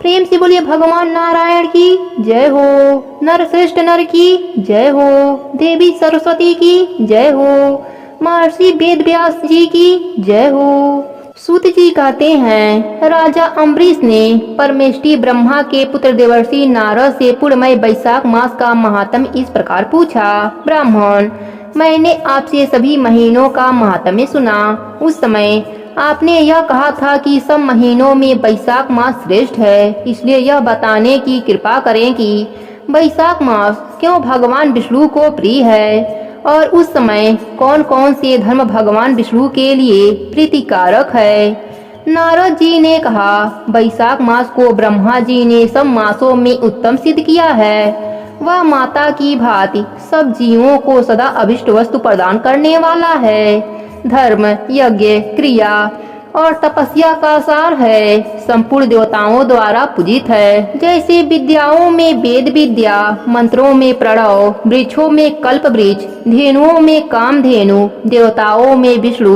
प्रेम से बोलिए भगवान नारायण की जय हो। नर श्रेष्ठ नर की जय हो। देवी सरस्वती की जय हो। महर्षि वेद व्यास जी की जय हो। सूत जी कहते हैं, राजा अम्बरीश ने परमेष्टि ब्रह्मा के पुत्र देवर्षि नारद से पूर्णमय वैशाख मास का महात्म्य इस प्रकार पूछा। ब्राह्मण, मैंने आपसे सभी महीनों का महात्म्य सुना। उस समय आपने यह कहा था कि सब महीनों में वैशाख मास श्रेष्ठ है, इसलिए यह बताने की कृपा करें कि वैशाख मास क्यों भगवान विष्णु को प्रिय है और उस समय कौन कौन से धर्म भगवान विष्णु के लिए प्रीतिकारक है। नारद जी ने कहा, वैशाख मास को ब्रह्मा जी ने सब मासों में उत्तम सिद्ध किया है। वह माता की भांति सब जीवों को सदा अभिष्ट वस्तु प्रदान करने वाला है। धर्म, यज्ञ, क्रिया और तपस्या का सार है। संपूर्ण देवताओं द्वारा पूजित है। जैसे विद्याओं में वेद विद्या, मंत्रों में प्रणव, वृक्षों में कल्प वृक्ष, धेनुओं में कामधेनु, देवताओं में विष्णु,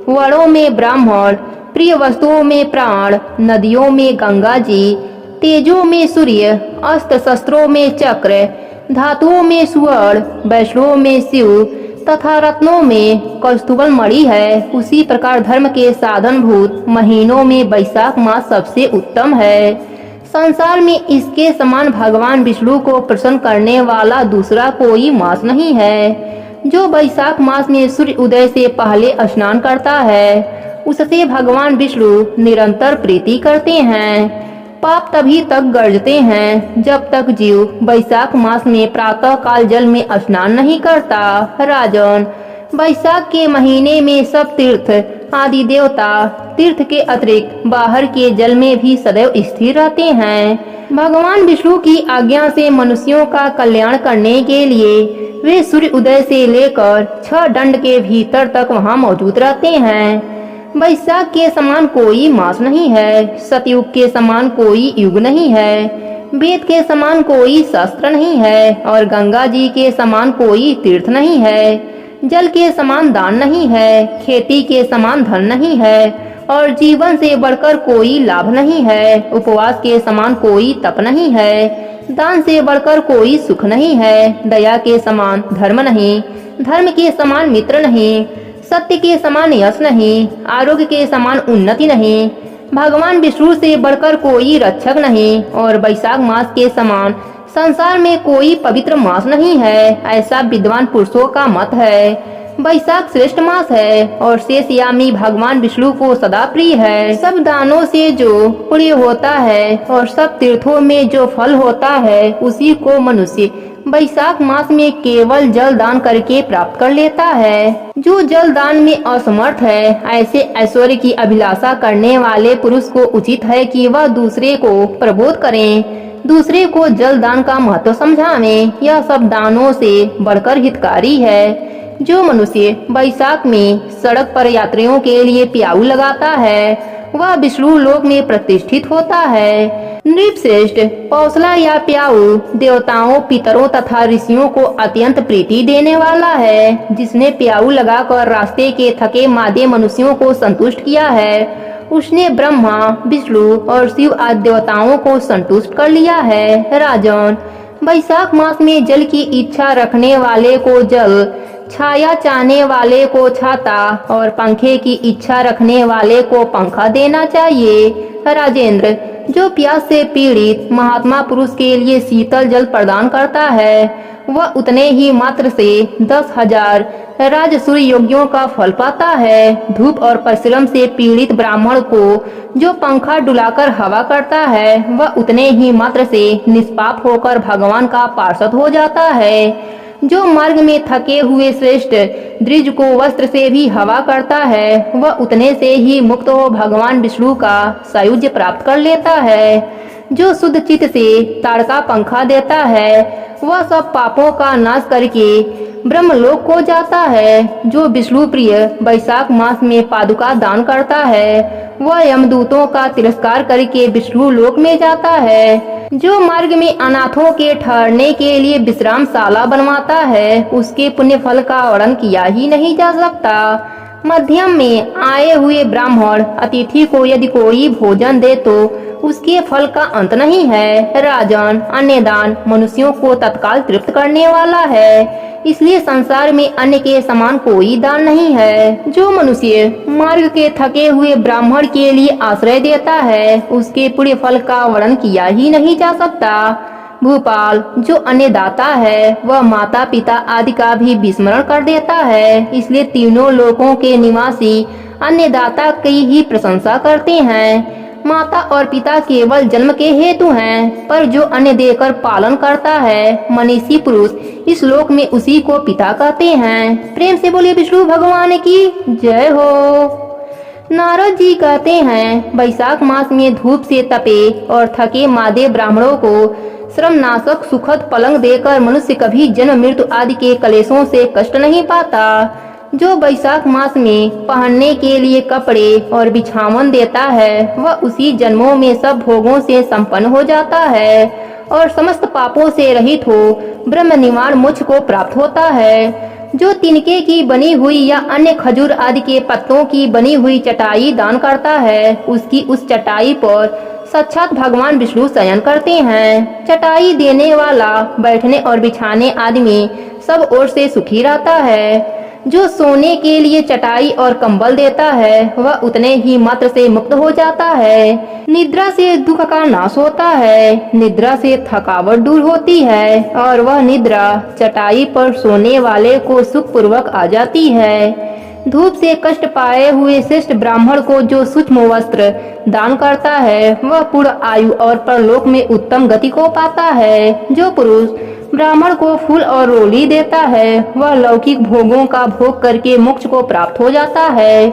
वरों में ब्राह्मण, प्रिय वस्तुओं में प्राण, नदियों में गंगा जी, तेजों में सूर्य, अस्त्र शस्त्रों में चक्र, धातुओं में स्वर्ण, वैष्णवों में शिव तथा रत्नों में कौस्तुभल मणि है, उसी प्रकार धर्म के साधनभूत महीनों में वैशाख मास सबसे उत्तम है। संसार में इसके समान भगवान विष्णु को प्रसन्न करने वाला दूसरा कोई मास नहीं है। जो वैशाख मास में सूर्य उदय से पहले स्नान करता है, उससे भगवान विष्णु निरंतर प्रीति करते हैं। पाप तभी तक गर्जते हैं जब तक जीव वैशाख मास में प्रातः काल जल में स्नान नहीं करता। राजन, वैशाख के महीने में सब तीर्थ आदि देवता तीर्थ के अतिरिक्त बाहर के जल में भी सदैव स्थिर रहते हैं। भगवान विष्णु की आज्ञा से मनुष्यों का कल्याण करने के लिए वे सूर्य उदय से लेकर 6 दंड के भीतर तक वहां मौजूद रहते हैं। वैशाख के समान कोई मास नहीं है। सतयुग के समान कोई युग नहीं है। वेद के समान कोई शास्त्र नहीं है और गंगा जी के समान कोई तीर्थ नहीं है। जल के समान दान नहीं है। खेती के समान धन नहीं है और जीवन से बढ़कर कोई लाभ नहीं है। उपवास के समान कोई तप नहीं है। दान से बढ़कर कोई सुख नहीं है। दया के समान धर्म नहीं। धर्म के समान मित्र नहीं। सत्य के समान यश नहीं। आरोग्य के समान उन्नति नहीं। भगवान विष्णु से बढ़कर कोई रक्षक नहीं और वैशाख मास के समान संसार में कोई पवित्र मास नहीं है, ऐसा विद्वान पुरुषों का मत है। वैशाख श्रेष्ठ मास है और शेषयामी भगवान विष्णु को सदा प्रिय है। सब दानों से जो पुण्य होता है और सब तीर्थों में जो फल होता है, उसी को मनुष्य वैशाख मास में केवल जल दान करके प्राप्त कर लेता है। जो जल दान में असमर्थ है, ऐसे ऐश्वर्य की अभिलाषा करने वाले पुरुष को उचित है कि वह दूसरे को प्रबोध करें, दूसरे को जल दान का महत्व समझावें। यह सब दानों से बढ़कर हितकारी है। जो मनुष्य वैशाख में सड़क पर यात्रियों के लिए प्याऊ लगाता है, वह विष्णु लोक में प्रतिष्ठित होता है। नृपश्रेष्ठ पौसला या प्याऊ देवताओं, पितरों तथा ऋषियों को अत्यंत प्रीति देने वाला है। जिसने प्याऊ लगाकर रास्ते के थके मादे मनुष्यों को संतुष्ट किया है, उसने ब्रह्मा, विष्णु और शिव आदि देवताओं को संतुष्ट कर लिया है। राजन, वैशाख मास में जल की इच्छा रखने वाले को जल, छाया चाहने वाले को छाता और पंखे की इच्छा रखने वाले को पंखा देना चाहिए। राजेंद्र, जो प्यास से पीड़ित महात्मा पुरुष के लिए शीतल जल प्रदान करता है, वह उतने ही मात्र से 10,000 राजसूय योगियों का फल पाता है। धूप और परिश्रम से पीड़ित ब्राह्मण को जो पंखा डुलाकर हवा करता है, वह उतने ही मात्र से निष्पाप होकर भगवान का पार्षद हो जाता है। जो मार्ग में थके हुए श्रेष्ठ द्विज को वस्त्र से भी हवा करता है, वह उतने से ही मुक्त हो भगवान विष्णु का सायुज्य प्राप्त कर लेता है। जो शुद्ध चित्त से ताड़का पंखा देता है, वह सब पापों का नाश करके ब्रह्मलोक को जाता है। जो विष्णु प्रिय वैशाख मास में पादुका दान करता है, वह यमदूतों का तिरस्कार करके विष्णु लोक में जाता है। जो मार्ग में अनाथों के ठहरने के लिए विश्रामशाला बनवाता है, उसके पुण्य फल का वर्णन किया ही नहीं जा सकता। मध्यम में आए हुए ब्राह्मण अतिथि को यदि कोई भोजन दे तो उसके फल का अंत नहीं है। राजन, अन्य दान मनुष्यों को तत्काल तृप्त करने वाला है, इसलिए संसार में अन्य के समान कोई दान नहीं है। जो मनुष्य मार्ग के थके हुए ब्राह्मण के लिए आश्रय देता है, उसके पुण्य फल का वर्णन किया ही नहीं जा सकता। भूपाल, जो अन्नदाता है वह माता पिता आदि का भी विस्मरण कर देता है, इसलिए तीनों लोकों के निवासी अन्नदाता की ही प्रशंसा करते हैं। माता और पिता केवल जन्म के हेतु हैं, पर जो अन्न देकर पालन करता है मनीषी पुरुष, इस लोक में उसी को पिता कहते हैं। प्रेम से बोलिए विष्णु भगवान की जय हो। नारद जी कहते हैं, वैशाख मास में धूप से तपे और थके मादे ब्राह्मणों को श्रमनाशक सुखद पलंग देकर मनुष्य कभी जन्म मृत्यु आदि के कलेशों से कष्ट नहीं पाता। जो वैशाख मास में पहनने के लिए कपड़े और बिछावन देता है, वह उसी जन्मों में सब भोगों से संपन्न हो जाता है और समस्त पापों से रहित हो ब्रह्म निवारण मोक्ष को प्राप्त होता है। जो तिनके की बनी हुई या अन्य खजूर आदि के पत्तों की बनी हुई चटाई दान करता है, उसकी उस चटाई पर साक्षात भगवान विष्णु शयन करते हैं। चटाई देने वाला बैठने और बिछाने आदि में सब ओर से सुखी रहता है। जो सोने के लिए चटाई और कंबल देता है, वह उतने ही मात्र से मुक्त हो जाता है। निद्रा से दुख का नाश होता है, निद्रा से थकावट दूर होती है और वह निद्रा चटाई पर सोने वाले को सुख पूर्वक आ जाती है। धूप से कष्ट पाए हुए श्रेष्ठ ब्राह्मण को जो सूक्ष्म वस्त्र दान करता है, वह पूर्ण आयु और परलोक में उत्तम गति को पाता है। जो पुरुष ब्राह्मण को फूल और रोली देता है, वह लौकिक भोगों का भोग करके मोक्ष को प्राप्त हो जाता है।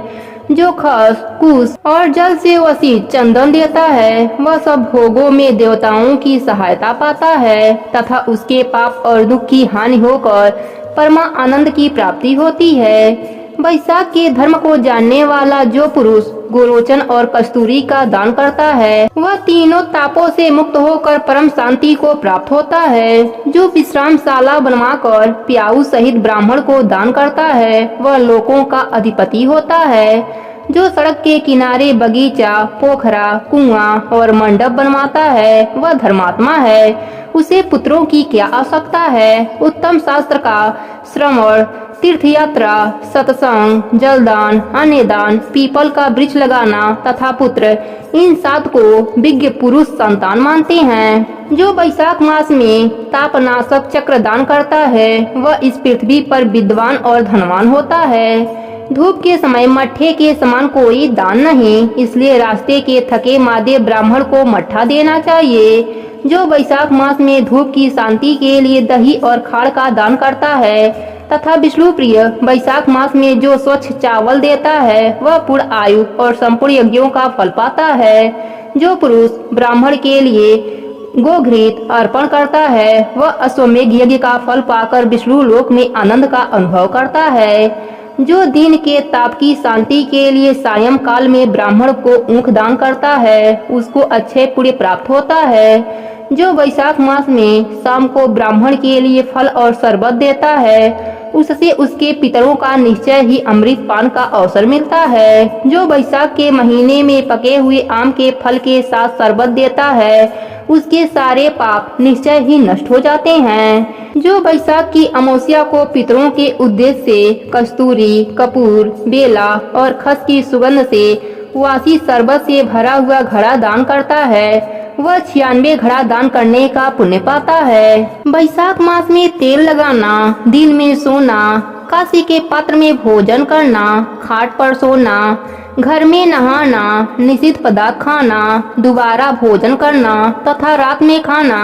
जो खस, कुश और जल से वसी चंदन देता है, वह सब भोगों में देवताओं की सहायता पाता है तथा उसके पाप और दुख की हानि होकर परमा आनंद की प्राप्ति होती है। वैशाख के धर्म को जानने वाला जो पुरुष गोरोचन और कस्तूरी का दान करता है, वह तीनों तापों से मुक्त होकर परम शांति को प्राप्त होता है। जो विश्रामशाला बनवाकर प्याऊ सहित ब्राह्मण को दान करता है, वह लोकों का अधिपति होता है। जो सड़क के किनारे बगीचा, पोखरा, कुआं और मंडप बनवाता है, वह धर्मात्मा है। उसे पुत्रों की क्या आवश्यकता है। उत्तम शास्त्र का श्रवण, तीर्थ यात्रा, सत्संग, जलदान, अन्नदान, पीपल का वृक्ष लगाना तथा पुत्र, इन 7 को विज्ञ पुरुष संतान मानते हैं। जो वैशाख मास में तापनाशक चक्र दान करता है, वह इस पृथ्वी पर विद्वान और धनवान होता है। धूप के समय मट्ठे के समान कोई दान नहीं, इसलिए रास्ते के थके मादे ब्राह्मण को मट्ठा देना चाहिए। जो वैशाख मास में धूप की शांति के लिए दही और खाड़ का दान करता है तथा विष्णु प्रिय वैशाख मास में जो स्वच्छ चावल देता है, वह पूर्ण आयु और संपूर्ण यज्ञों का फल पाता है। जो पुरुष ब्राह्मण के लिए गोघृत अर्पण करता है, वह अश्वमेघ यज्ञ का फल पाकर विष्णु लोक में आनंद का अनुभव करता है। जो दिन के ताप की शांति के लिए सायं काल में ब्राह्मण को ऊख दान करता है, उसको अच्छे पुण्य प्राप्त होता है। जो वैशाख मास में शाम को ब्राह्मण के लिए फल और शरबत देता है, उससे उसके पितरों का निश्चय ही अमृत पान का अवसर मिलता है। जो वैशाख के महीने में पके हुए आम के फल के साथ शरबत देता है, उसके सारे पाप निश्चय ही नष्ट हो जाते हैं। जो वैशाख की अमावस्या को पितरों के उद्देश्य से कस्तूरी, कपूर, बेला और खस की सुगंध से वासी शरबत से भरा हुआ घड़ा दान करता है, वह 96 घड़ा दान करने का पुण्य पाता है। वैशाख मास में तेल लगाना, दिन में सोना, काशी के पात्र में भोजन करना, खाट पर सोना, घर में नहाना, निषिद्ध पदार्थ खाना, दोबारा भोजन करना तथा रात में खाना,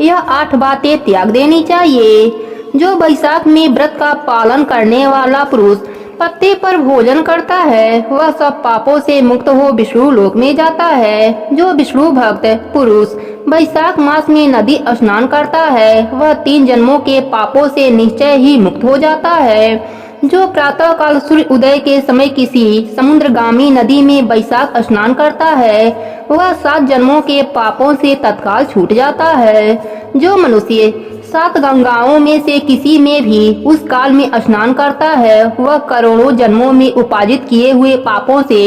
यह 8 बातें त्याग देनी चाहिए। जो वैशाख में व्रत का पालन करने वाला पुरुष पत्ते पर भोजन करता है, वह सब पापों से मुक्त हो विष्णु लोक में जाता है। जो विष्णु भक्त पुरुष वैशाख मास में नदी स्नान करता है, वह 3 जन्मों के पापों से निश्चय ही मुक्त हो जाता है। जो प्रातः काल सूर्य उदय के समय किसी समुद्रगामी नदी में वैशाख स्नान करता है, वह 7 जन्मों के पापों से तत्काल छूट जाता है। जो मनुष्य 7 गंगाओं में से किसी में भी उस काल में स्नान करता है, वह करोड़ों जन्मों में उपार्जित किए हुए पापों से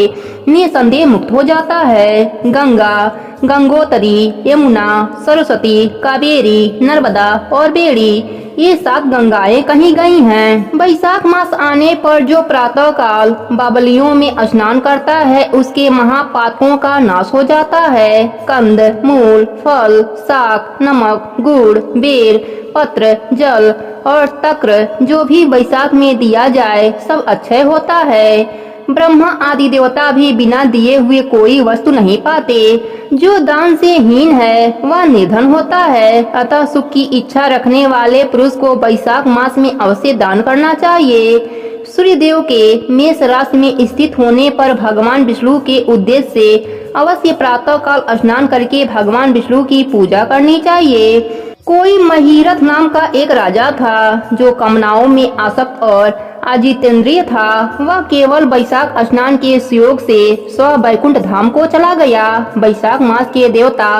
निसंदेह मुक्त हो जाता है। गंगा, गंगोत्री, यमुना, सरस्वती, कावेरी, नर्मदा और बेड़ी, ये 7 गंगाएं कहीं गई हैं। बैसाख मास आने पर जो प्रातः काल बावलियों में स्नान करता है, उसके महापातकों का नाश हो जाता है। कंद, मूल, फल, शाक, नमक, गुड़, बेर, पत्र, जल और तक्र जो भी बैसाख में दिया जाए सब अक्षय होता है। ब्रह्मा आदि देवता भी बिना दिए हुए कोई वस्तु नहीं पाते। जो दान से हीन है वह निर्धन होता है। अतः सुख की इच्छा रखने वाले पुरुष को बैसाख मास में अवश्य दान करना चाहिए। सूर्य देव के मेष राशि में स्थित होने पर भगवान विष्णु के उद्देश्य से अवश्य प्रातः काल स्नान करके भगवान विष्णु की पूजा करनी चाहिए। कोई महिरथ नाम का एक राजा था जो कामनाओं में आसक्त और अजितेंद्रिय था। वह केवल बैसाख स्नान के सुयोग से स्व वैकुंठ धाम को चला गया। बैसाख मास के देवता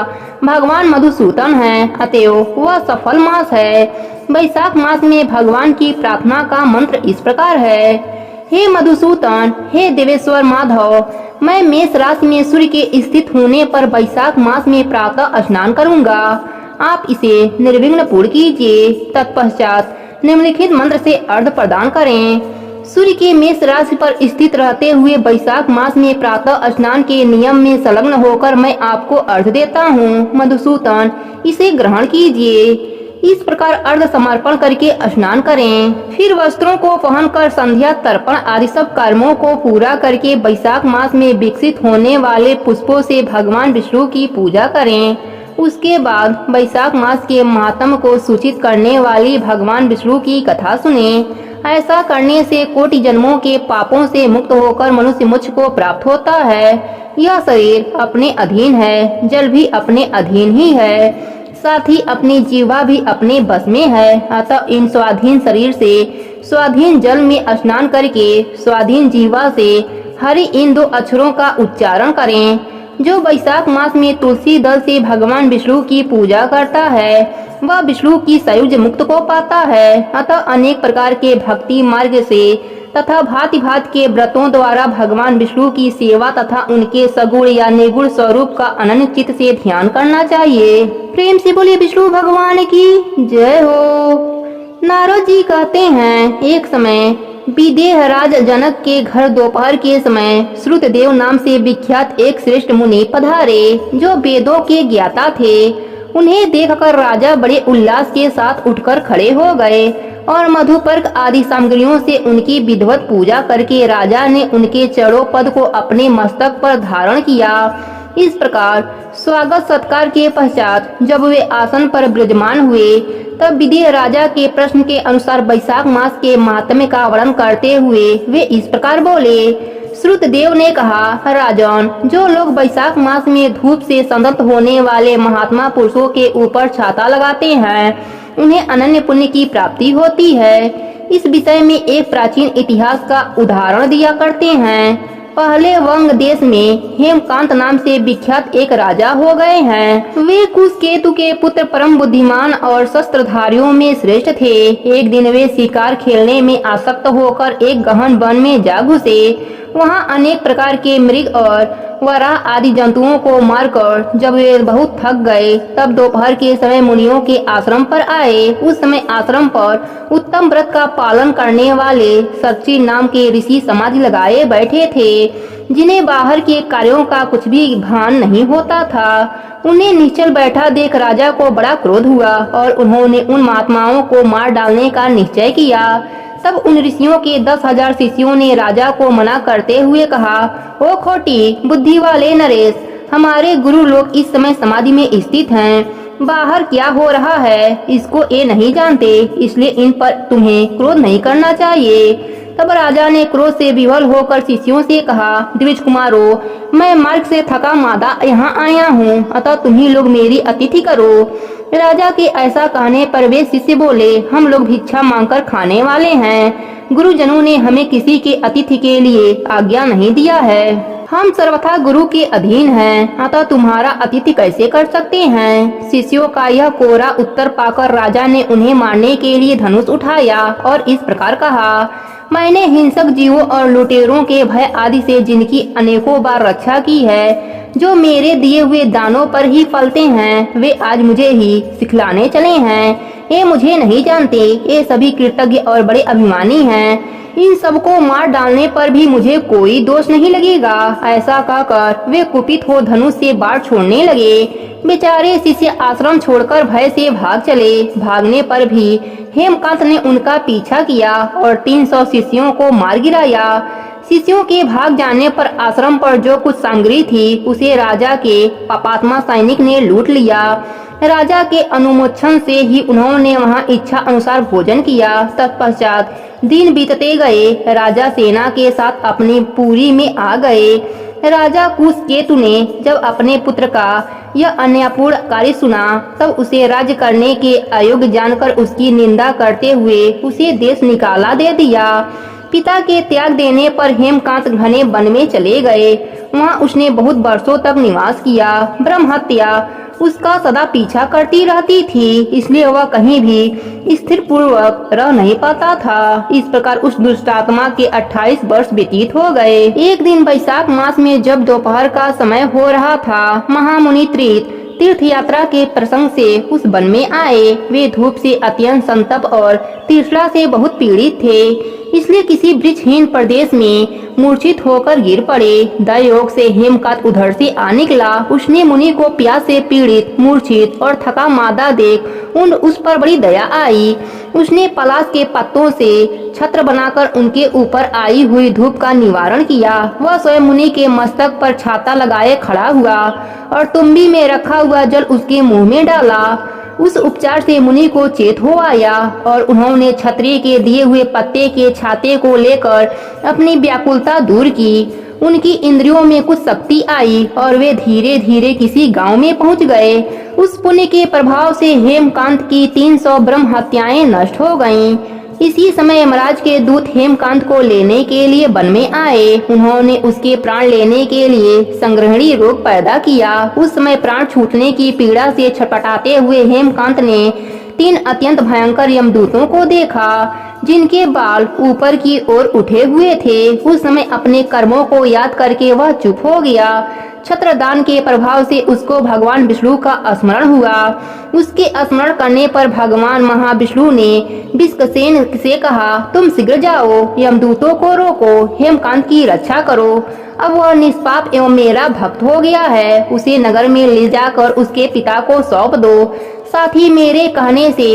भगवान मधुसूदन हैं, अतएव वह सफल मास है। बैसाख मास में भगवान की प्रार्थना का मंत्र इस प्रकार है। हे मधुसूदन, हे देवेश्वर माधव, मैं मेष राशि में सूर्य के स्थित होने पर बैसाख मास में प्रातः स्नान करूंगा। आप इसे निर्विघ्न पूर्ण कीजिए। तत्पश्चात निम्नलिखित मंत्र से अर्घ प्रदान करें। सूर्य के मेष राशि पर स्थित रहते हुए बैसाख मास में प्रातः स्नान के नियम में संलग्न होकर मैं आपको अर्घ देता हूँ। मधुसूदन, इसे ग्रहण कीजिए। इस प्रकार अर्घ समर्पण करके स्नान करें। फिर वस्त्रों को पहनकर संध्या तर्पण आदि सब कर्मों को पूरा करके बैसाख मास में विकसित होने वाले पुष्पों से भगवान विष्णु की पूजा करें। उसके बाद बैसाख मास के महात्म को सूचित करने वाली भगवान विष्णु की कथा सुने। ऐसा करने से कोटि जन्मों के पापों से मुक्त होकर मनुष्य मोक्ष को प्राप्त होता है। यह शरीर अपने अधीन है, जल भी अपने अधीन ही है, साथ ही अपनी जीवा भी अपने बस में है। अतः इन स्वाधीन शरीर से स्वाधीन जल में स्नान करके स्वाधीन जीवा से हरि इन 2 अक्षरों का उच्चारण करें। जो बैसाख मास में तुलसी दल से भगवान विष्णु की पूजा करता है वह विष्णु की सायुज्य मुक्त को पाता है। अतः अनेक प्रकार के भक्ति मार्ग से तथा भांति भांति के व्रतों द्वारा भगवान विष्णु की सेवा तथा उनके सगुण या निर्गुण स्वरूप का अनन्य चित्त से ध्यान करना चाहिए। प्रेम से बोलिए विष्णु भगवान की जय हो। नारद जी कहते हैं, एक समय विदेहराज जनक के घर दोपहर के समय श्रुतदेव नाम से विख्यात एक श्रेष्ठ मुनि पधारे, जो वेदों के ज्ञाता थे। उन्हें देखकर राजा बड़े उल्लास के साथ उठकर खड़े हो गए और मधुपर्क आदि सामग्रियों से उनकी विधिवत पूजा करके राजा ने उनके चरणों पद को अपने मस्तक पर धारण किया। इस प्रकार स्वागत सत्कार के पश्चात जब वे आसन पर विराजमान हुए, तब विदेह राजा के प्रश्न के अनुसार बैसाख मास के महात्म्य का वर्णन करते हुए वे इस प्रकार बोले। श्रुतदेव ने कहा, राजन, जो लोग बैसाख मास में धूप से संतप्त होने वाले महात्मा पुरुषों के ऊपर छाता लगाते हैं, उन्हें अनन्य पुण्य की प्राप्ति होती है। इस विषय में एक प्राचीन इतिहास का उदाहरण दिया करते हैं। पहले वंग देश में हेमकांत नाम से विख्यात एक राजा हो गए हैं। वे कुशकेतु के पुत्र परम बुद्धिमान और शस्त्रधारियों में श्रेष्ठ थे। एक दिन वे शिकार खेलने में आसक्त होकर एक गहन वन में जा घुसे। वहाँ अनेक प्रकार के मृग और वराह आदि जंतुओं को मारकर जब वे बहुत थक गए, तब दोपहर के समय मुनियों के आश्रम पर आए। उस समय आश्रम पर उत्तम व्रत का पालन करने वाले सर्ची नाम के ऋषि समाधि लगाए बैठे थे, जिन्हें बाहर के कार्यों का कुछ भी भान नहीं होता था। उन्हें निश्चल बैठा देख राजा को बड़ा क्रोध हुआ और उन्होंने उन महात्माओं को मार डालने का निश्चय किया। तब उन ऋषियों के 10,000 शिष्यों ने राजा को मना करते हुए कहा, ओ खोटी बुद्धि वाले नरेश, हमारे गुरु लोग इस समय समाधि में स्थित हैं। बाहर क्या हो रहा है इसको ये नहीं जानते, इसलिए इन पर तुम्हें क्रोध नहीं करना चाहिए। तब राजा ने क्रोध से विवल होकर शिष्यों से कहा, द्विज कुमारों, मैं मार्ग से थका मादा यहाँ आया हूँ, अतः तुम्ही लोग मेरी अतिथि करो। राजा के ऐसा कहने पर वे शिष्य बोले, हम लोग भिक्षा मांगकर खाने वाले हैं। गुरुजनों ने हमें किसी के अतिथि के लिए आज्ञा नहीं दिया है। हम सर्वथा गुरु के अधीन हैं, अतः तुम्हारा अतिथि कैसे कर सकते हैं। शिष्यों का यह कोरा उत्तर पाकर राजा ने उन्हें मारने के लिए धनुष उठाया और इस प्रकार कहा, मैंने हिंसक जीवों और लुटेरों के भय आदि से जिनकी अनेकों बार रक्षा की है, जो मेरे दिए हुए दानों पर ही फलते हैं, वे आज मुझे ही सिखलाने चले हैं। ये मुझे नहीं जानते, ये सभी कृतज्ञ और बड़े अभिमानी हैं। इन सबको मार डालने पर भी मुझे कोई दोष नहीं लगेगा। ऐसा कहकर वे कुपित हो धनुष से बाढ़ छोड़ने लगे। बेचारे शिष्य आश्रम छोड़कर भय से भाग चले। भागने पर भी हेमकांत ने उनका पीछा किया और 300 शिष्यों को मार गिराया। शिष्यों के भाग जाने पर आश्रम पर जो कुछ सामग्री थी उसे राजा के पापात्मा सैनिक ने लूट लिया। राजा के अनुमोदन से ही उन्होंने वहां इच्छा अनुसार भोजन किया। तत्पश्चात दिन बीतते गए। राजा सेना के साथ अपनी पुरी में आ गए। राजा कुशकेतु ने जब अपने पुत्र का यह अन्यायपूर्ण कार्य सुना, तब उसे राज्य करने के अयोग्य जानकर उसकी निंदा करते हुए उसे देश निकाला दे दिया। पिता के त्याग देने पर हेमकांत घने वन में चले गए। वहाँ उसने बहुत वर्षों तक निवास किया। ब्रह्म हत्या उसका सदा पीछा करती रहती थी, इसलिए वह कहीं भी स्थिर पूर्वक रह नहीं पाता था। इस प्रकार उस दुष्टात्मा के 28 वर्ष व्यतीत हो गए। एक दिन वैशाख मास में जब दोपहर का समय हो रहा था, महामुनि तीर्थ यात्रा के प्रसंग से उस वन में आए। वे धूप से अत्यंत संतप्त और तृष्णा से बहुत पीड़ित थे, इसलिए किसी वृक्षहीन प्रदेश में मूर्छित होकर गिर पड़े। दयोग से हेमकांत उधर से आ निकला। उसने मुनि को प्यास से पीड़ित, मूर्छित और थका मादा देख उस पर बड़ी दया आई। उसने पलाश के पत्तों से छत्र बनाकर उनके ऊपर आई हुई धूप का निवारण किया। वह स्वयं मुनि के मस्तक पर छाता लगाए खड़ा हुआ और तुम्बी में रखा हुआ जल उसके मुंह में डाला। उस उपचार से मुनि को चेत हो आया और उन्होंने छतरी के दिए हुए पत्ते के छाते को लेकर अपनी व्याकुलता दूर की। उनकी इंद्रियों में कुछ शक्ति आई और वे धीरे धीरे किसी गांव में पहुंच गए। उस पुण्य के प्रभाव से हेमकांत की 300 ब्रह्म हत्याएं नष्ट हो गईं। इसी समय यमराज के दूत हेमकांत को लेने के लिए वन में आए। उन्होंने उसके प्राण लेने के लिए संग्रहणी रोग पैदा किया। उस समय प्राण छूटने की पीड़ा से छटपटाते हुए हेमकांत ने 3 अत्यंत भयंकर यमदूतों को देखा, जिनके बाल ऊपर की ओर उठे हुए थे। उस समय अपने कर्मों को याद करके वह चुप हो गया। छत्रदान के प्रभाव से उसको भगवान विष्णु का स्मरण हुआ। उसके स्मरण करने पर भगवान महाविष्णु ने विष्कसेन से कहा, तुम शीघ्र जाओ, यमदूतों को रोको, हेमकांत की रक्षा करो। अब वह निष्पाप एवं मेरा भक्त हो गया है। उसे नगर में ले जाकर उसके पिता को सौंप दो। साथ ही मेरे कहने से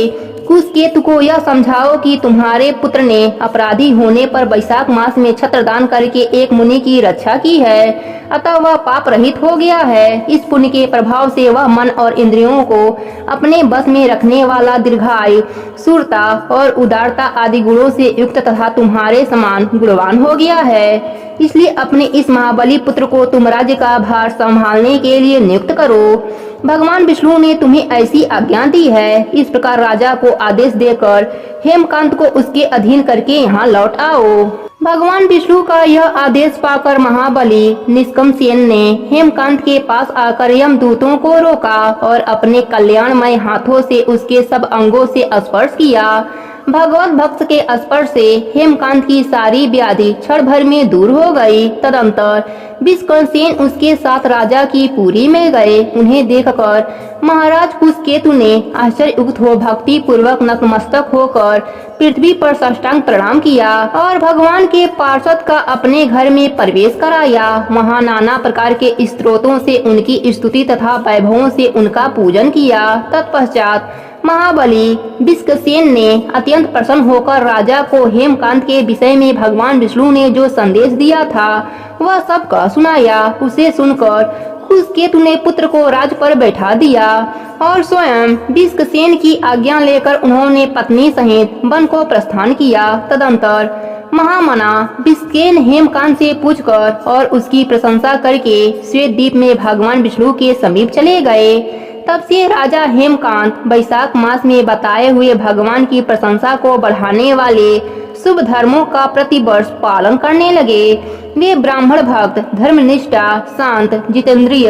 कुशकेतु को यह समझाओ कि तुम्हारे पुत्र ने अपराधी होने पर वैशाख मास में छत्रदान करके एक मुनि की रक्षा की है, अतः वह पाप रहित हो गया है। इस पुण्य के प्रभाव से वह मन और इंद्रियों को अपने बस में रखने वाला, दीर्घायु, शूरता और उदारता आदि गुणों से युक्त तथा तुम्हारे समान गुणवान हो गया है। इसलिए अपने इस महाबली पुत्र को तुम राज्य का भार संभालने के लिए नियुक्त करो। भगवान विष्णु ने तुम्हें ऐसी आज्ञा दी है। इस प्रकार राजा को आदेश देकर हेमकांत को उसके अधीन करके यहाँ लौट आओ। भगवान विष्णु का यह आदेश पाकर महाबली निष्कमसेन ने हेमकांत के पास आकर यमदूतों को रोका और अपने कल्याणमय हाथों से उसके सब अंगों से स्पर्श किया। भगवत भक्त के स्पर्श से हेमकांत की सारी व्याधि क्षण भर में दूर हो गई। तदंतर विष्कसेन उसके साथ राजा की पुरी में गए। उन्हें देखकर महाराज कुशकेतु ने आश्चर्ययुक्त हो भक्ति पूर्वक नतमस्तक होकर पृथ्वी पर साष्टांग प्रणाम किया और भगवान के पार्षद का अपने घर में प्रवेश कराया। वहाँ नाना प्रकार के स्तोत्रों से उनकी स्तुति तथा वैभवों से उनका पूजन किया। तत्पश्चात महाबली विष्कसेन ने अत्यंत प्रसन्न होकर राजा को हेमकांत के विषय में भगवान विष्णु ने जो संदेश दिया था वह सब कह सुनाया। उसे सुनकर कुशकेतु ने पुत्र को राज पर बैठा दिया और स्वयं विष्कसेन की आज्ञा लेकर उन्होंने पत्नी सहित वन को प्रस्थान किया। तदंतर महामना विष्कसेन हेमकांत से पूछकर और उसकी प्रशंसा करके श्वेत द्वीप में भगवान विष्णु के समीप चले गए। तब से राजा हेमकांत वैशाख मास में बताए हुए भगवान की प्रशंसा को बढ़ाने वाले शुभ धर्मों का प्रतिवर्ष पालन करने लगे। वे ब्राह्मण भक्त, धर्मनिष्ठा, शांत, जितेंद्रिय,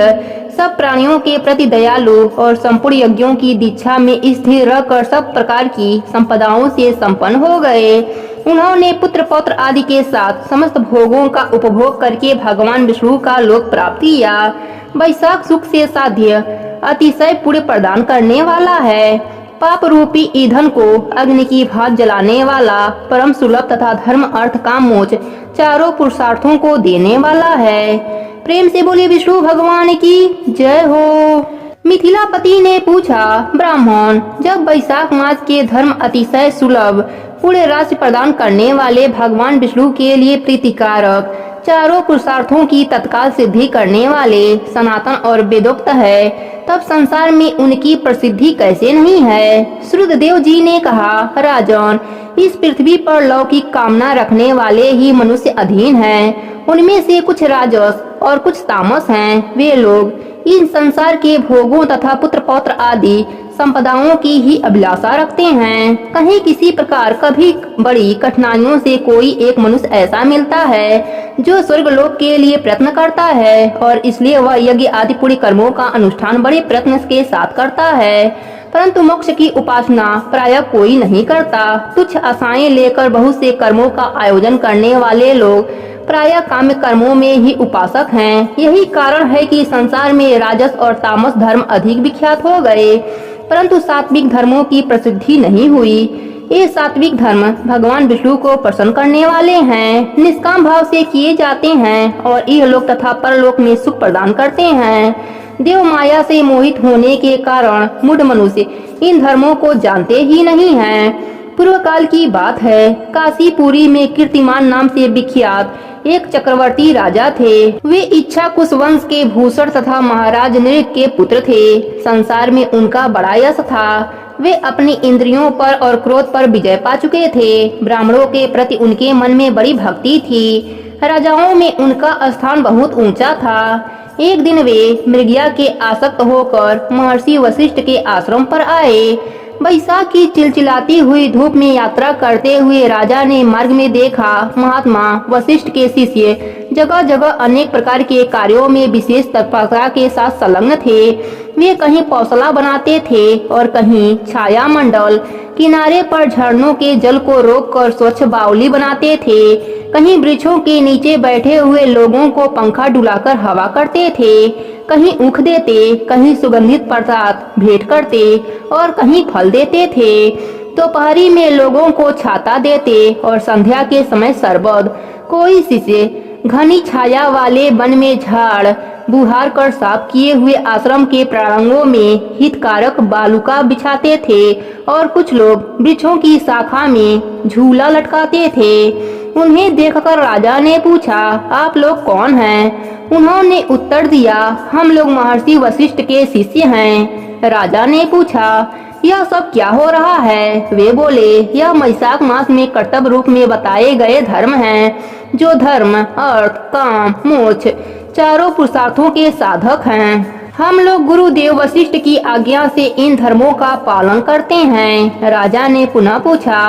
सब प्राणियों के प्रति दयालु और संपूर्ण यज्ञों की दीक्षा में स्थिर रहकर सब प्रकार की संपदाओं से संपन्न हो गए। उन्होंने पुत्र पौत्र आदि के साथ समस्त भोगों का उपभोग करके भगवान विष्णु का लोक प्राप्त किया। वैशाख सुख से साध्य अतिशय पुण्य प्रदान करने वाला है। पाप रूपी ईंधन को अग्नि की भांत जलाने वाला, परम सुलभ तथा धर्म अर्थ काम मोक्ष चारों पुरुषार्थों को देने वाला है। प्रेम से बोले विष्णु भगवान की जय हो। मिथिलापति ने पूछा, ब्राह्मण, जब वैशाख मास के धर्म अतिशय सुलभ पुण्य राशि प्रदान करने वाले भगवान विष्णु के लिए प्रीतिकारक, चारों पुरुषार्थों की तत्काल सिद्धि करने वाले सनातन और वेदोक्त है, तब संसार में उनकी प्रसिद्धि कैसे नहीं है। श्रुतदेव जी ने कहा, राजन, इस पृथ्वी पर लौकिक कामना रखने वाले ही मनुष्य अधीन हैं। उनमें से कुछ राजस और कुछ तामस हैं। वे लोग इन संसार के भोगों तथा पुत्र पौत्र आदि संपदाओं की ही अभिलाषा रखते हैं। कहीं किसी प्रकार कभी बड़ी कठिनाइयों से कोई एक मनुष्य ऐसा मिलता है जो स्वर्ग लोक के लिए प्रयत्न करता है, और इसलिए वह यज्ञ आदि पुण्य कर्मों का अनुष्ठान बड़े प्रयत्न के साथ करता है, परंतु मोक्ष की उपासना प्रायः कोई नहीं करता। तुच्छ आशाएं लेकर बहुत से कर्मों का आयोजन करने वाले लोग प्रायः काम्य कर्मों में ही उपासक हैं। यही कारण है कि संसार में राजस और तामस धर्म अधिक विख्यात हो गए, परंतु सात्विक धर्मों की प्रसिद्धि नहीं हुई। ये सात्विक धर्म भगवान विष्णु को प्रसन्न करने वाले हैं, निष्काम भाव से किए जाते हैं और इहलोक तथा परलोक में सुख प्रदान करते हैं। देव माया से मोहित होने के कारण मूढ़ मनुष्य इन धर्मों को जानते ही नहीं हैं। पूर्व काल की बात है, काशीपुरी में कीर्तिमान नाम से विख्यात एक चक्रवर्ती राजा थे। वे इच्छा कुश वंश के भूषण तथा महाराज नृग के पुत्र थे। संसार में उनका बड़ा यश था। वे अपनी इंद्रियों पर और क्रोध पर विजय पा चुके थे। ब्राह्मणों के प्रति उनके मन में बड़ी भक्ति थी। राजाओं में उनका स्थान बहुत ऊंचा था। एक दिन वे मृगया के आसक्त होकर महर्षि वशिष्ठ के आश्रम पर आए। वैशाख की चिलचिलाती हुई धूप में यात्रा करते हुए राजा ने मार्ग में देखा, महात्मा वशिष्ठ के शिष्य जगह जगह अनेक प्रकार के कार्यों में विशेष तत्परता के साथ संलग्न थे। वे कहीं पौसला बनाते थे और कहीं छाया मंडल, किनारे पर झरनों के जल को रोककर स्वच्छ बावली बनाते थे। कहीं वृक्षों के नीचे बैठे हुए लोगों को पंखा डुलाकर हवा करते थे। कहीं ऊख देते, कहीं सुगंधित प्रसाद भेंट करते और कहीं फल देते थे। दोपहरी में लोगों को छाता देते और संध्या के समय शरबत। कोई शिष्य घनी छाया वाले वन में झाड़ बुहार कर साफ किए हुए आश्रम के प्रांगणों में हितकारक बालुका बिछाते थे और कुछ लोग वृक्षों की शाखा में झूला लटकाते थे। उन्हें देखकर राजा ने पूछा, आप लोग कौन हैं? उन्होंने उत्तर दिया, हम लोग महर्षि वशिष्ठ के शिष्य हैं। राजा ने पूछा, यह सब क्या हो रहा है? वे बोले, यह वैशाख मास में कर्तव्य रूप में बताए गए धर्म हैं, जो धर्म, अर्थ, काम, मोक्ष चारों पुरुषार्थों के साधक हैं। हम लोग गुरुदेव वशिष्ठ की आज्ञा से इन धर्मों का पालन करते हैं। राजा ने पुनः पूछा,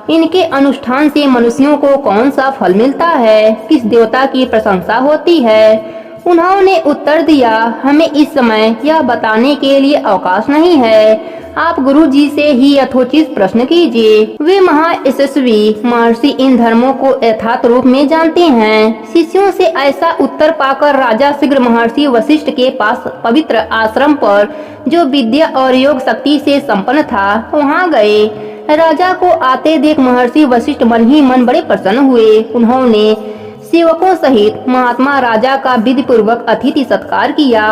इनके अनुष्ठान से मनुष्यों को कौन सा फल मिलता है? किस देवता की प्रशंसा होती है? उन्होंने उत्तर दिया, हमें इस समय यह बताने के लिए अवकाश नहीं है। आप गुरु जी से ही यथोचित प्रश्न कीजिए। वे महायशस्वी महर्षि इन धर्मों को यथार्थ रूप में जानते हैं। शिष्यों से ऐसा उत्तर पाकर राजा शीघ्र महर्षि वशिष्ठ के पास पवित्र आश्रम पर, जो विद्या और योग शक्ति से संपन्न था, वहाँ गए। राजा को आते देख महर्षि वशिष्ठ मन ही मन बड़े प्रसन्न हुए। उन्होंने सेवकों सहित महात्मा राजा का विधि पूर्वक अतिथि सत्कार किया।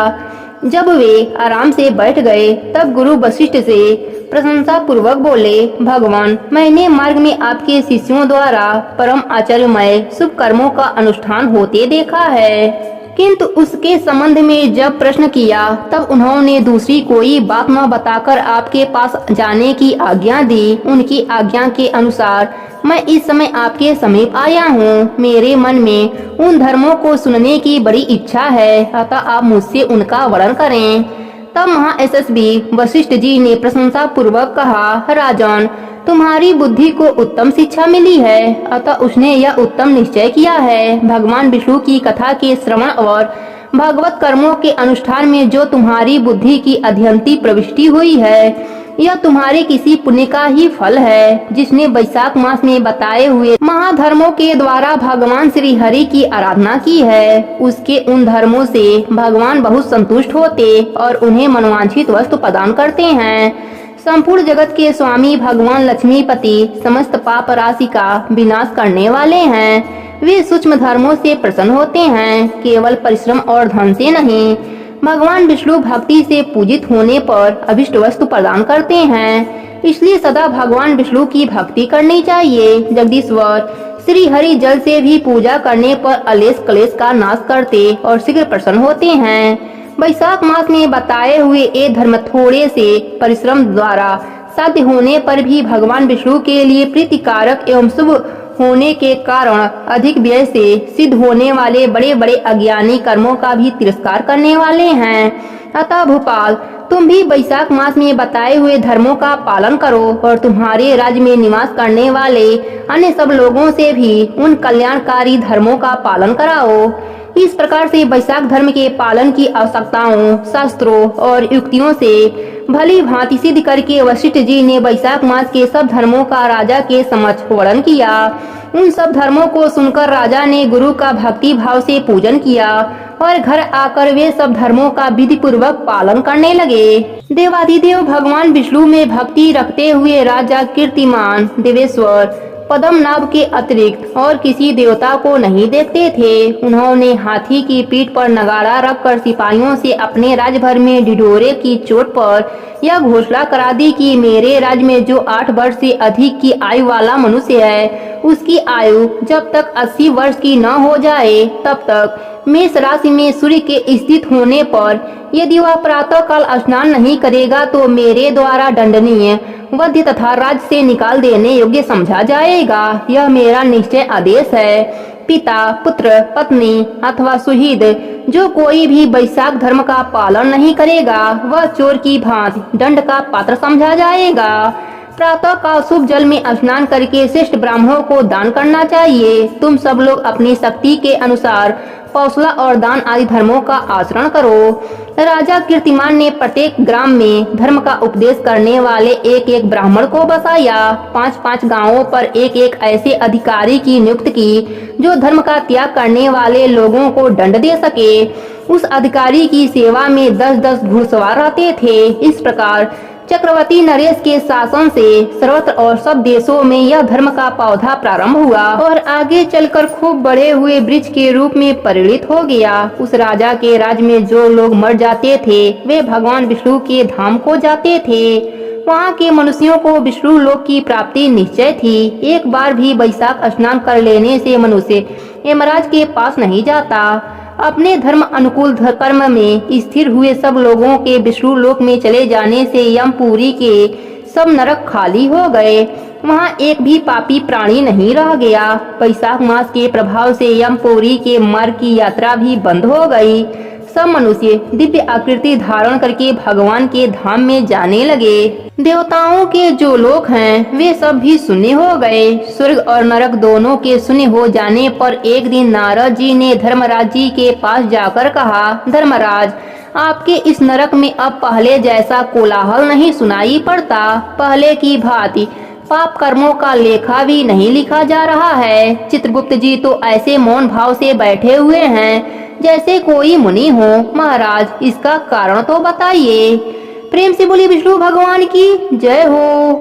जब वे आराम से बैठ गए, तब गुरु वशिष्ठ से प्रशंसा पूर्वक बोले, भगवान, मैंने मार्ग में आपके शिष्यों द्वारा परम आश्चर्यमय शुभ कर्मों का अनुष्ठान होते देखा है, किंतु उसके संबंध में जब प्रश्न किया, तब उन्होंने दूसरी कोई बात न बताकर आपके पास जाने की आज्ञा दी। उनकी आज्ञा के अनुसार मैं इस समय आपके समीप आया हूँ। मेरे मन में उन धर्मों को सुनने की बड़ी इच्छा है, अतः आप मुझसे उनका वर्णन करें। तब महायशस्वी वशिष्ठ जी ने प्रशंसा पूर्वक कहा, राजन, तुम्हारी बुद्धि को उत्तम शिक्षा मिली है। अतः उसने यह उत्तम निश्चय किया है, भगवान विष्णु की कथा के श्रवण और भगवत कर्मों के अनुष्ठान में जो तुम्हारी बुद्धि की अध्यंती प्रविष्टि हुई है, यह तुम्हारे किसी पुण्य का ही फल है, जिसने वैशाख मास में बताए हुए महाधर्मों के द्वारा भगवान श्री हरि की आराधना की है। उसके उन धर्मों से भगवान बहुत संतुष्ट होते और उन्हें मनोवांछित वस्तु प्रदान करते हैं। संपूर्ण जगत के स्वामी भगवान लक्ष्मीपति समस्त पाप राशि का विनाश करने वाले हैं। वे सूक्ष्म धर्मों से प्रसन्न होते हैं, केवल परिश्रम और धन से नहीं। भगवान विष्णु भक्ति से पूजित होने पर अभिष्ट वस्तु प्रदान करते हैं, इसलिए सदा भगवान विष्णु की भक्ति करनी चाहिए। जगदीश्वर श्री हरि जल से भी पूजा करने पर अलेस क्लेश का नाश करते और शीघ्र प्रसन्न होते हैं। वैशाख मास में बताए हुए ये धर्म थोड़े से परिश्रम द्वारा साध्य होने पर भी भगवान विष्णु के लिए प्रीतिकारक एवं शुभ होने के कारण अधिक व्यय से सिद्ध होने वाले बड़े बड़े अज्ञानी कर्मों का भी तिरस्कार करने वाले हैं। अतः भोपाल, तुम भी वैशाख मास में बताए हुए धर्मों का पालन करो और तुम्हारे राज्य में निवास करने वाले अन्य सब लोगों से भी उन कल्याणकारी धर्मों का पालन कराओ। इस प्रकार से वैशाख धर्म के पालन की आवश्यकताओं, शास्त्रों और युक्तियों से भली भांति सिद्ध करके वशिष्ठ जी ने वैशाख मास के सब धर्मों का राजा के समक्ष वर्णन किया। उन सब धर्मों को सुनकर राजा ने गुरु का भक्ति भाव से पूजन किया और घर आकर वे सब धर्मों का विधि पूर्वक पालन करने लगे। देवाधिदेव भगवान विष्णु में भक्ति रखते हुए राजा कीर्तिमान देवेश्वर पद्मनाभ के अतिरिक्त और किसी देवता को नहीं देखते थे। उन्होंने हाथी की पीठ पर नगाड़ा रखकर सिपाहियों से अपने राज्य भर में ढिढोरे की चोट पर यह घोषणा करा दी कि मेरे राज्य में जो 8 वर्ष से अधिक की आयु वाला मनुष्य है, उसकी आयु जब तक 80 वर्ष की न हो जाए तब तक मेष राशि में सूर्य के स्थित होने पर यदि वह प्रातः काल स्नान नहीं करेगा तो मेरे द्वारा दंडनीय, वध्य तथा राज्य से निकाल देने योग्य समझा जाएगा। यह मेरा निश्चय आदेश है। पिता, पुत्र, पत्नी अथवा सुहृद जो कोई भी वैशाख धर्म का पालन नहीं करेगा, वह चोर की भांति दंड का पात्र समझा जाएगा। प्रातः काल शुभ जल में स्नान करके श्रेष्ठ ब्राह्मणों को दान करना चाहिए। तुम सब लोग अपनी शक्ति के अनुसार कौशला और दान आदि धर्मों का आचरण करो। राजा कीर्तिमान ने प्रत्येक ग्राम में धर्म का उपदेश करने वाले एक एक ब्राह्मण को बसाया। 5-5 गांवों पर एक एक ऐसे अधिकारी की नियुक्त की जो धर्म का त्याग करने वाले लोगों को दंड दे सके। उस अधिकारी की सेवा में 10-10 घुड़सवार रहते थे। इस प्रकार चक्रवर्ती नरेश के शासन से सर्वत्र और सब देशों में यह धर्म का पौधा प्रारंभ हुआ और आगे चलकर खूब बढ़े हुए वृक्ष के रूप में परिणित हो गया। उस राजा के राज्य में जो लोग मर जाते थे वे भगवान विष्णु के धाम को जाते थे। वहाँ के मनुष्यों को विष्णु लोक की प्राप्ति निश्चय थी। एक बार भी वैशाख स्नान कर लेने से मनुष्य यमराज के पास नहीं जाता। अपने धर्म अनुकूल कर्म में स्थिर हुए सब लोगों के विष्णु लोक में चले जाने से यमपुरी के सब नरक खाली हो गए। वहाँ एक भी पापी प्राणी नहीं रह गया। वैशाख मास के प्रभाव से यमपुरी के मार्ग की यात्रा भी बंद हो गई। सब मनुष्य दिव्य आकृति धारण करके भगवान के धाम में जाने लगे। देवताओं के जो लोक हैं वे सब भी शून्य हो गए। स्वर्ग और नरक दोनों के शून्य हो जाने पर एक दिन नारद जी ने धर्मराज जी के पास जाकर कहा, धर्मराज, आपके इस नरक में अब पहले जैसा कोलाहल नहीं सुनाई पड़ता। पहले की भांति पाप कर्मों का लेखा भी नहीं लिखा जा रहा है। चित्रगुप्त जी तो ऐसे मौन भाव से बैठे हुए हैं जैसे कोई मुनि हो। महाराज, इसका कारण तो बताइए। प्रेम से बोली विष्णु भगवान की जय हो।